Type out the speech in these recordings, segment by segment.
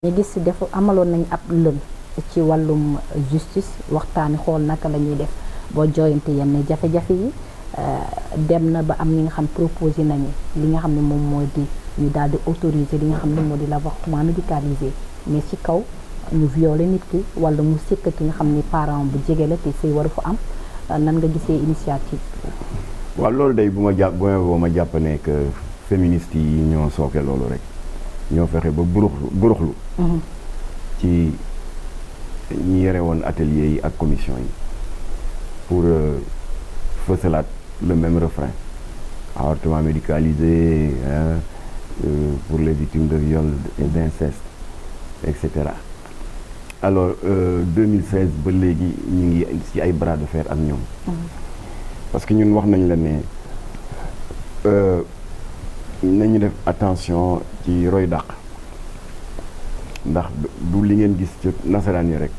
ñu gis si def amaloon nañ ab lël ci wàllum justice waxtaani xool naka la ñuy def boo jooyante yenn jafe-jafe yi dem na ba am ñi nga xam proposé nañu li nga xam ne moom moo di ñu daal di autoriser li nga xam ne moo di l'avortement médicalisé mais ci kaw ñu violé nit ki wala mu sikk ki nga xam ni parent bu jege la te sëy waru fa am nan nga gisee initiative. waaw loolu day bu ma jàpp ne que féministes yi ñoo sooke loolu rek ñoo fexe ba buruxlu ci ñi yore woon atelier yi ak commission yi pour fësalaat le même refrain avortement médicalisé pour les victimes de viol et d'inceste et cetera. Alors 2016 ba léegi ñu ngi ci ay bras de fer ak ñoom parce que ñun wax nañ la ne nañu def attention ci roy dàq ndax du li ngeen gis ci nasaraan yi rek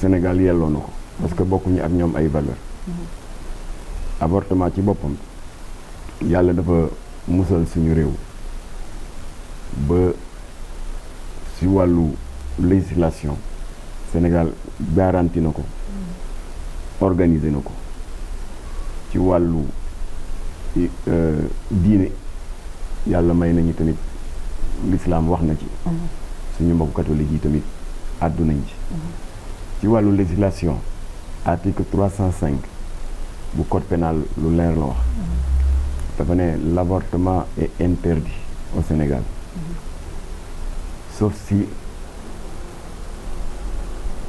Sénégal yelloo na ko parce que bokkuñu ak ñoom ay valeur avortement ci boppam yàlla dafa musal suñu réew ba ci wàllu législation Sénégal garanti na ko organisé na ko ci wàllu diine yàlla may nañu tamit l'islam wax na ci suñu mbokk catholique yi tamit àddu nañ ci wàllu législation article 305 bu code pénal lu leer la wax dafa ne l'avortement est interdit au Sénégal sauf si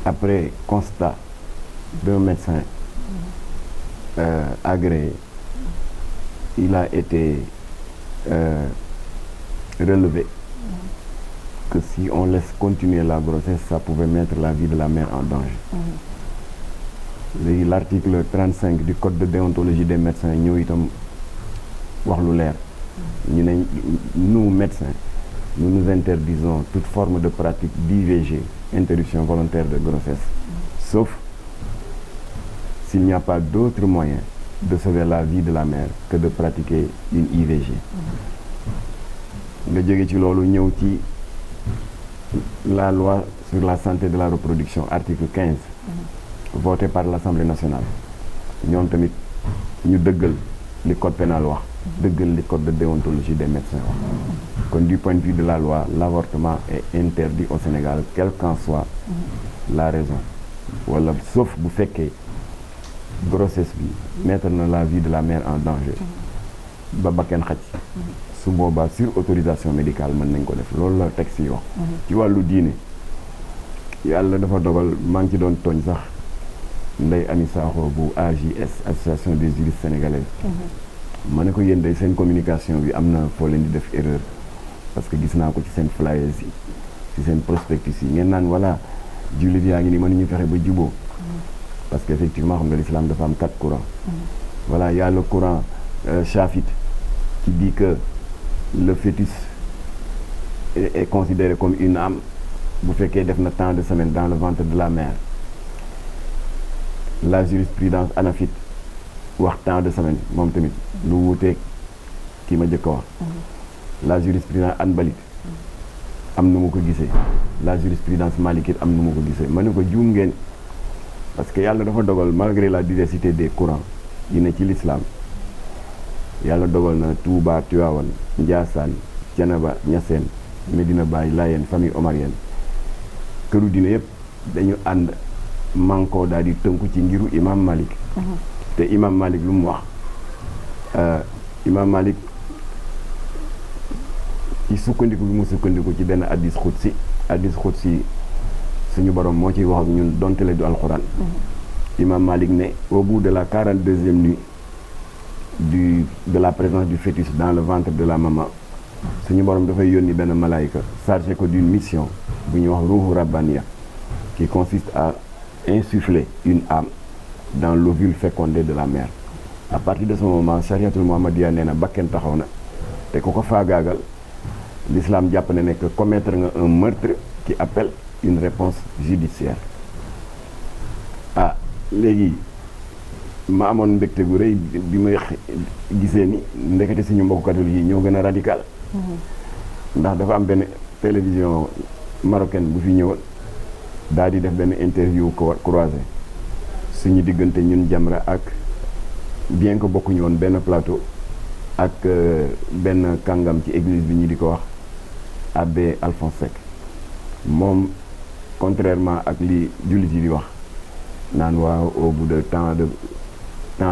après constat d'un médecin agréé il a été relevé que si on laisse continuer la grossesse ça pouvait mettre la vie de la mère en danger léegi l'article 35 du code de déontologie des médecins ñëw itam wax lu leer ñu ne nous médecins nous nous interdisons toute forme de pratique d'IVG interruption volontaire de grossesse sauf s'il n'y a pas d'autre moyen de sauver la vie de la mère que de pratiquer une IVG nga jóge ci loolu ñëw ci la loi sur la santé de la reproduction article 15 voté par l'Assemblée nationale ñoom tamit ñu dëggal li code pénal wax dëggal li code de déontologie des médecins wax kon du point de vue de la loi l'avortement est interdit au Sénégal quelle qu'en soit la raison wala sauf bu fekkee grossesse bi mettre na la vie de la mère en danger ba bakken xaj su boobaa sur autorisation médicale mën nañ ko def loolu la texte yi wax ci wàllu diine yàlla dafa dogal maa ngi ci doon tooñ sax Ndeye Amy Sakho bu AJS association des juristes sénégalaises ma ne ko yéen day seen communication bi am na foo leen di def erreur parce que gis naa ko ci seen flyers yi ci seen prospectus yi ngeen naan voilà jullit yaa ngi ni mënuñu fexe ba juboo parce que effectivement xam nga l'islam dafa am 4 courants voilà y a le courant chafite qui dit que le fœtus est considéré comme une âme bu fekkee def na tant de semaines dans le ventre de la mère la jurisprudence hanafite wax tant de semaines moom tamit lu wuuteeg kii ma jëkk a wax la jurisprudence hanbalite am nu mu ko gisee la jurisprudence malikite am nu mu ko gisee ma ne ko juum ngeen parce que yàlla dafa dogal malgré la diversité des courants yi ne ci l'islam yàlla dogal na Touba Tivaouane Ndiassane Thiénaba Niassène Medina Baye Layène famille omarienne këru diine yëpp dañu ànd manko daal di tënku ci ngiru imam Malik te imam Malik lu mu wax imam Malik ci sukkandiku bi mu sukkandiku ci benn hadis xudsi suñu borom moo ciy wax ak ñun donte le du alxuraan imam Malik ne au bout de la 42e nuit de la présence du fœtus dans le ventre de la maman suñu borom dafay yónni benn malaïka chargé ko d'une mission bu ñuy wax ruuhu rabbaniya qui consiste à insuffler une âme dans l'ovule fécondé de la mère à partir de ce moment chariatul muhammadiya nee na bakken taxaw na te ku ko faagaagal l'islam jàpp ne que commettre nga un meurtre qui appelle une réponse judiciaire léegi ma amoon mbégte gu rëy bi may gisee ni ndekete suñu mbokku catholique yi ñoo gën a radical ndax dafa am benn télévision marocaine bu fi ñëwoon daal di def benn interview croisé suñu diggante ñun Jamra ak bien que bokkuñu woon benn plateau ak benn kàngam ci église bi ñu di ko wax abbé Alphonse Seck moom contrairement ak li jullit yi di wax naan waaw au bout de tant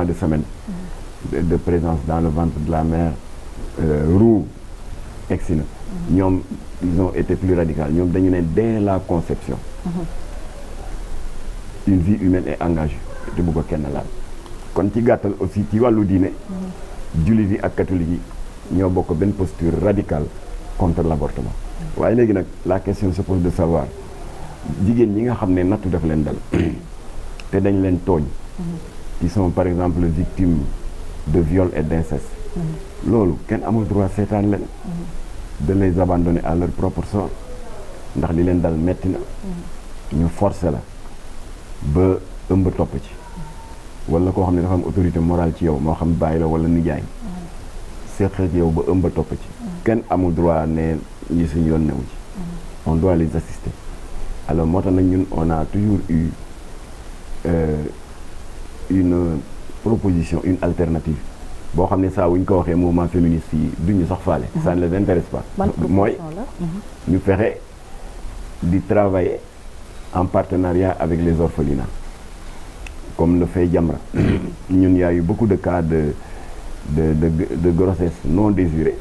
de semaines de présence dans le ventre de la mère roux egsi na ñoom ils ont été plus radicaux ñoom dañu ne dès la conception une vie humaine est engagée te bu ko kenn laal kon ci gàttal aussi ci wàllu diine jullit yi ak catholique yi ñoo bokk benn posture radicale contre l'avortement waaye léegi nag la question se pose de savoir jigéen ñi nga xam ne nattu daf leen dal te dañ leen tooñ qui sont par exemple victimes de viol et d'inceste loolu kenn amul droit seetaan leen de les abandonner à leur propre sort ndax li leen dal metti na ñu forcer la ba ëmb topp ci wala koo xam ne dafa am autorité morale ci yow moo xam bàyyi la wala nijaay seq ak yow ba ëmb topp ci kenn amul droit ne ñi suñu yoon newu ci on doit les assister alors moo tax nag ñun on a toujours eu une proposition une alternative boo xam ne saa wuñ ko waxee mouvement féministe yi duñu sax faale ça ne les intéresse pas mooy ñu fexe di travailler en partenariat avec les orphelinats comme le fait Jamra ñun y a eu beaucoup de cas de grossesse non désirée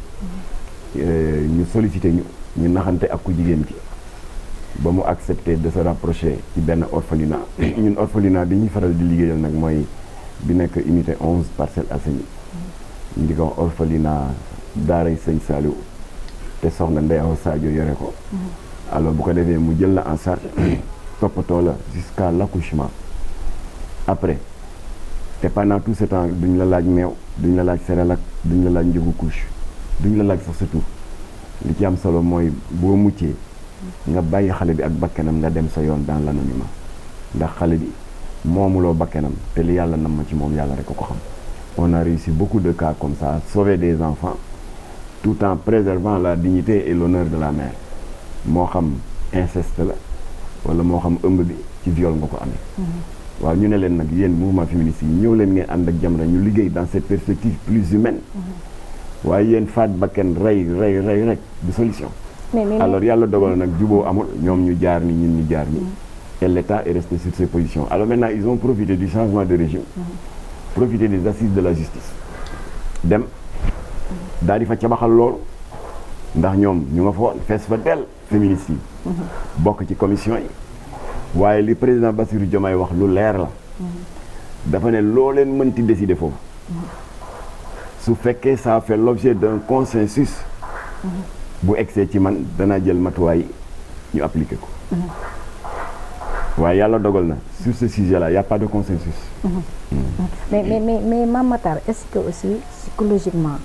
ñu sollicité ñu naxante ak ku jigéen ki ba mu accepté de se rapprocher ci benn orphelinat ñun orphelinat bi ñuy faral di liggéeyal nag mooy bi nekk unité 11 Parcelles Assainies ñu di ko orphelinat daaray Sëñ Saliou te soxna Ndeye Awa Sadio yore ko alors bu ko defee mu jël la en charge toppatoo la jusqu'à l'accouchement après te pendant tout ce temps duñ la laaj meew duñ la laaj céréales duñ la laaj njëgu couche duñ la laaj sax sa tur li ci am solo mooy boo muccee nga bàyyi xale bi ak bakkanam nga dem sa yoon dans l'anonymat ndax xale bi moomuloo bakkanam te li yàlla nam ma ci moom yàlla rek ko xam. On a réussi beaucoup de cas comme ça, sauver des enfants tout en préservant la dignité et l'honneur de la mère moo xam inceste la wala moo xam ëmb bi ci viol nga ko amee. waaw ñu ne leen nag yéen mouvement féministe yi ñëw leen ngeen ànd ak Jamra ñu liggéey dans cette perspective plus humaine. waaye yéen faat bakken rey rek du solution. alors yàlla dogal nag juboo amul ñoom ñu jaar ni ñun ñu jaar ni et l'État est resté sur ses positions alors maintenant ils ont profité du changement de régime. Profiter des assises de la justice dem daal di fa cabaxal loolu ndax ñoom ñu nga fa woon fees fa del féministes yi bokk ci commission yi waaye li président Bassirou Diomaye wax lu leer la dafa ne loo leen mënti décider foofu su fekkee ça fait l'objet d'un consensus bu egsee ci man danaa jël matuwaay ñu appliquer ko waaye yàlla dogal na sur ce sujet là y a pas de consensus. mais Mame Matar est-ce que aussi psychologiquement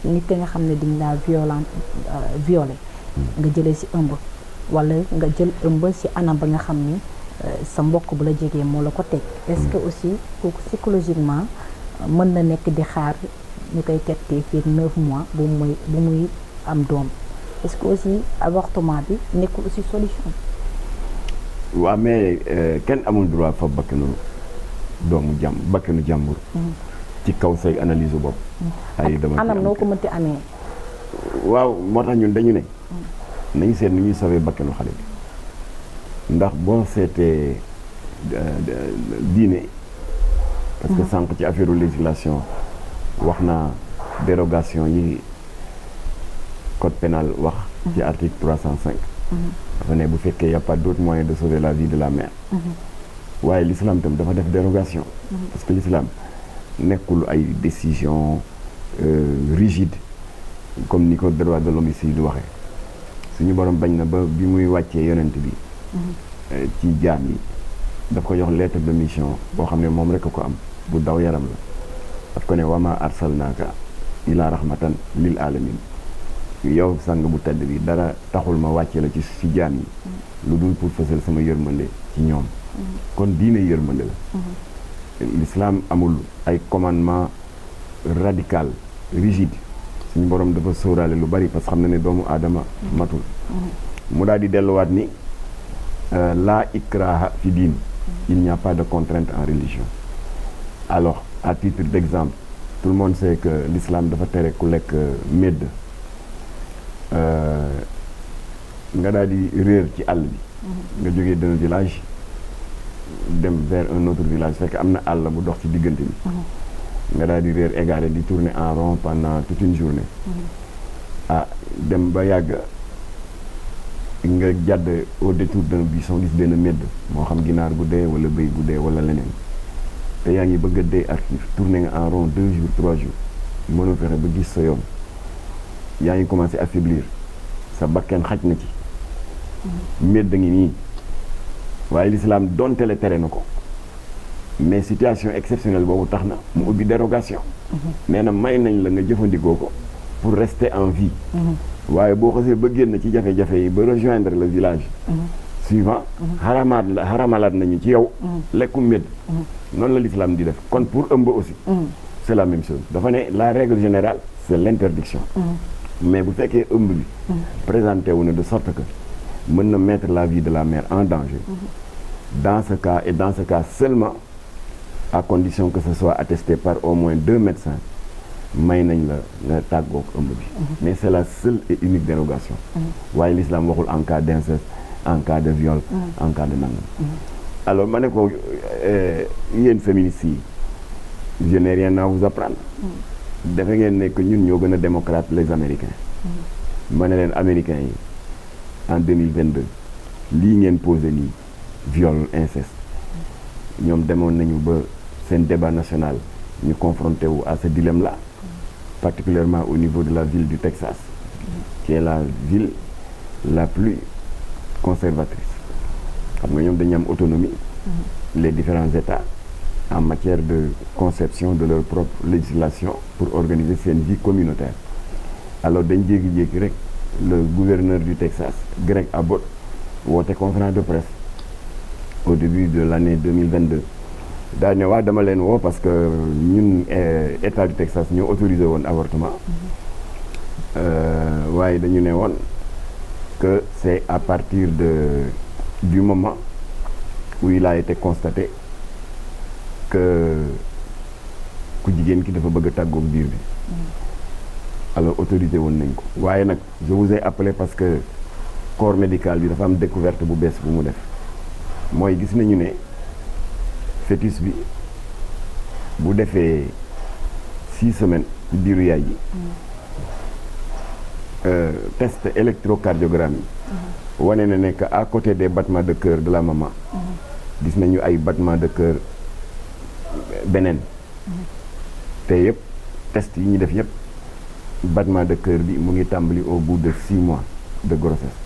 nit ki nga xam ne dañ laa violé nga jëlee ci ëmb wala nga jël ëmb ci anam ba nga xam ni sa mbokk bu la jegee moo la ko teg est-ce que aussi kooku psychologiquement mën na nekk di xaar ñu koy tettee fii 9 mois bu muy am doom est-ce que aussi avortement bi nekkul aussi solution. waaw mais kenn amul droit fa bakkanu bakkanu jàmbur ci kaw say analyse bopp ay dama anam noo ko mënti amee waaw moo tax ñun dañu ne nañu seet ni ñuy sauver bakkanu xale bi ndax boo seetee diine parce que sànq ci affaire législation wax naa dérogation yi code pénal wax ci article 305 dafa ne bu fekkee y a pas d'autre moyen de sauver la vie de la mère waaye l'islam tam dafa def dérogation parce que l'islam nekkul ay décision rigide comme ni ko droit de l'homme ici di waxee suñu borom bañ na ba bi muy wàccee yonent bi ci jaam yi daf ko jox lettre de mission boo xam ne moom rek a ko am bu daw yaram la daf ko ne wama arsalnaaka ila rahmatan lil alamin yow sang bu tedd bi dara taxul ma wàcce la ci jaam yi lu dul pour fësal sama yërmande ci ñoom kon diine yërmande la l'islam amul ay commandement radical rigide suñu borom dafa sóoraale lu bari parce que xam na ne doomu aadama matul mu daal di delluwaat ni la ikraha fi diin, il n'y a pas de contrainte en religion. Alors à titre d'exemple, tout le monde sait que l'islam dafa tere ku lekk médd, nga daal di réer ci àll bi, nga jógee d'un village dem vers un autre village fekk am na àll bu dox ci diggante bi, nga daal di réer égaré di tourner en rond pendant toute une journée. Dem ba yàgg nga jàdd au détour d'un buisson gis benn médd, moo xam ginaar gu dee wala bëy bu dee wala leneen, te yaa ngi bëgg a dee ak xiif, tourner nga en rond 2 jours 3 jours, mënoo fexe ba gis sa yoon, yaa ngi commencé affaiblir, sa bakken xaj na ci, médd ngi nii, waaye l'islam donte le tere na ko, mais situation exceptionnelle boobu tax na mu ubbi dérogation. nee na may nañ la nga jëfandikoo ko pour rester en vie. waaye boo xasee ba génn ci jafe-jafe yi ba rejoindre le village suivant, xaramalaat nañu ci yow lekku médd. noonu la l'islam di def. kon pour ëmb aussi c'est la même chose. dafa ne la règle générale c'est l'interdiction. mais bu fekkee ëmb bi présenté wu na de sorte que mën na mettre la vie de la mère en danger, dans ce cas et dans ce cas seulement, à condition que ce soit attesté par au moins 2 médecins, may nañ la nga tàggoog ëmb bi. mais c'est la seule et unique dérogation. waaye l'islam waxul en cas d'inceste, en cas de viol, en cas de nangam. alors ma ne ko yéen féministes yi, je n'ai rien à vous apprendre. defe ngeen ne que ñun ñoo gën a démocrate les Américains. ma ne leen Américains yi en 2022 lii ngeen posé nii, viol, inceste, ñoom demoon nañu ba seen débat national ñu confronté wu à ce dilemme là, particulièrement au niveau de la ville du Texas, qui est la ville la plus conservatrice. xam nga ñoom dañu am autonomie, les différents États, en matière de conception de leur propre législation pour organiser seen vie communautaire. alors dañ jékki-jékki rek le gouverneur du Texas, Greg Abbott, woote conférence de presse au début de l'année 2022 daal ne waa dama leen woo parce que ñun état du Texas ñoo autorisé woon avortement, waaye dañu ne woon que c'est à partir du moment où il a été constaté que ku jigéen ki dafa bëgg a tàggoog biir bi. alors autorisé woon nañ ko, waaye nag je vous ai appelé parce que corps médical bi dafa am découverte bu bees bu mu def. mooy gis nañu ne fœtus bi bu defee 6 semaines ci biiru yaay ji, test électrocardiogramme yi wane na ne que à côté des battements de cœur de la maman, gis nañu ay battements de cœur beneen. te yëpp test yi ñu def yëpp battement de cœur bi mu ngi tàmbali au bout de 6 mois de grossesse.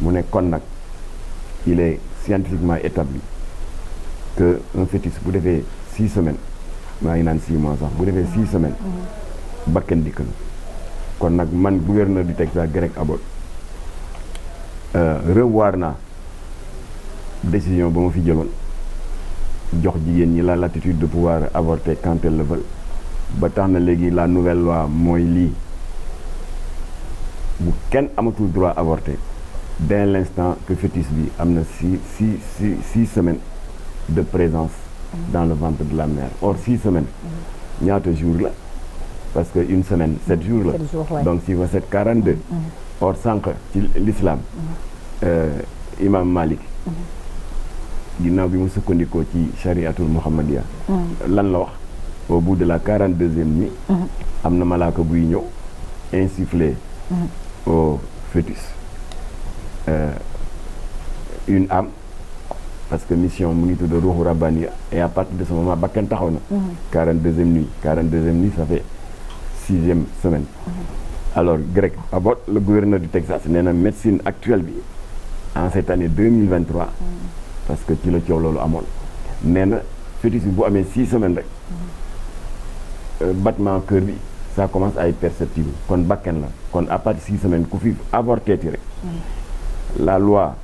mu ne kon nag il est scientifiquement établi que un fœtus bu defee 6 semaines, maa ngi naan 6 mois sax, bu defee 6 semaines bakken dikk na. kon nag man gouverneur du Texas, Greg Abbott, revoir naa décision ba ma fi jëloon, jox jigéen ñi la latitude de pouvoir avorter quand elles le veulent. ba tax na léegi la nouvelle loi mooy lii, bu kenn amatul droit avorter dès l'instant que fœtus bi am na 6 semaines de présence dans le ventre de la mère. Or 6 semaines ñaata jours la, parce que une semaine 7 jours la. 7 jours, ouais. donc 6 fois 7 42. or sànq ci l'islam imam Malik ginnaaw bi mu sukkandikoo ci chariatul muhammadiya lan la wax? au bout de la 42e nuit am na malaaka buy ñëw insuffler au fœtus une âme, parce que mission mu ngi tudd ruuxu rabbaniya, et à partir de ce moment bakkan taxaw na. 42e nuit ça fait 6e semaine. alors Greg Abbott, le gouverneur du Texas, nee na médecine actuelle bi en cette année 2023 parce que ci la coow loolu amoon, nee na fœtus bi bu amee 6 semaines rek battement cœur bi ça commence à être perceptible, kon bakken la. kon à partir de 6 semaines ku fi avorté ti rek la loi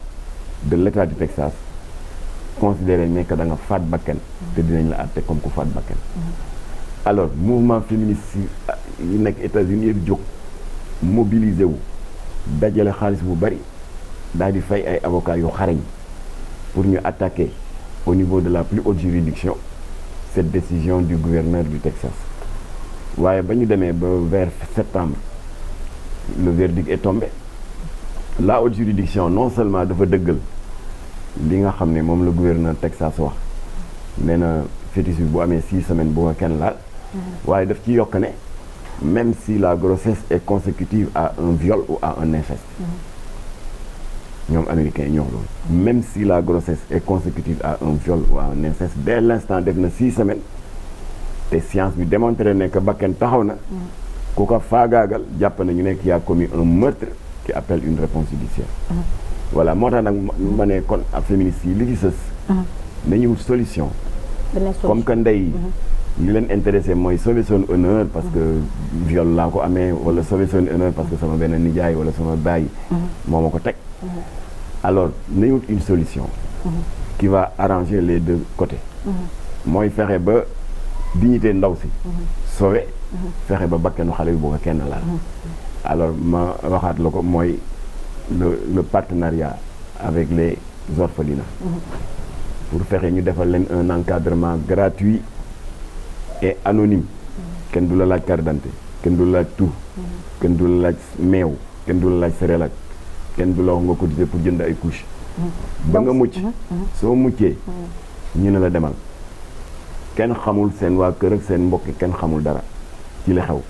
de l'état du Texas considéré ne que da nga faat bakken te dinañ la àtte comme ku faat bakken. alors mouvement féministe yi nekk États-Unis yëpp jóg mobilisé wu dajale xaalis bu bari daal di fay ay avocats yu xarañ pour ñu attaquer au niveau de la plus haute juridiction cette décision du gouverneur du Texas. waaye ba ñu demee ba vers septembre le verdict est tombé. La haute juridiction non seulement dafa dëggal li nga xam ne moom la gouverneur Texas wax nee na fœtus bi bu amee 6 semaines bu ko kenn laal. waaye daf ci yokk ne même si la grossesse est consécutive à un viol ou à un inceste. ñoom américains yi ñoo loolu. même si la grossesse est consécutive à un viol ou à un inceste dès l'instant def na 6 semaines te science bi démontré ne que bakken taxaw na. ku ko faagaagal jàpp na ñu nekk y a commis un meurtre qui appelle une réponse judiciaire. voilà moo tax nag ma ne kon ak féministes yi li ci sës. nañu wut solution. comme que ndey li leen intéressé mooy sauver son honneur parce que viol laa ko amee wala sauver son honneur parce que sama benn nijaay wala sama baay moo ma ko teg. alors nañu wut une solution. qui va arranger les deux côtés. mooy fexe ba dignité ndaw si. sauver. fexe ba bakkenu xale bi boo ko kenn laal. alors ma waxaat la ko mooy le partenariat avec les orphelinats. pour fexe ñu defal leen un encadrement gratuit et anonyme. kenn du la laaj carte d'identité kenn du la laaj tur. kenn du la laaj meew kenn du la laaj céréales kenn du la wax nga cotiser pour jënd ay couches. ba nga mucc soo muccee ñu ne la demal kenn xamul seen waa kër ak seen mbokk kenn xamul dara ci li xew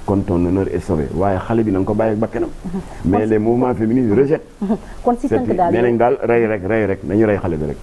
kon ton honneur est sauvé waaye xale bi na nga ko bàyyi ak bakkanam mais les mouvements féministes rejettent. kon si tënk daal nee nañ daal rey rek nañu rey xale bi rek.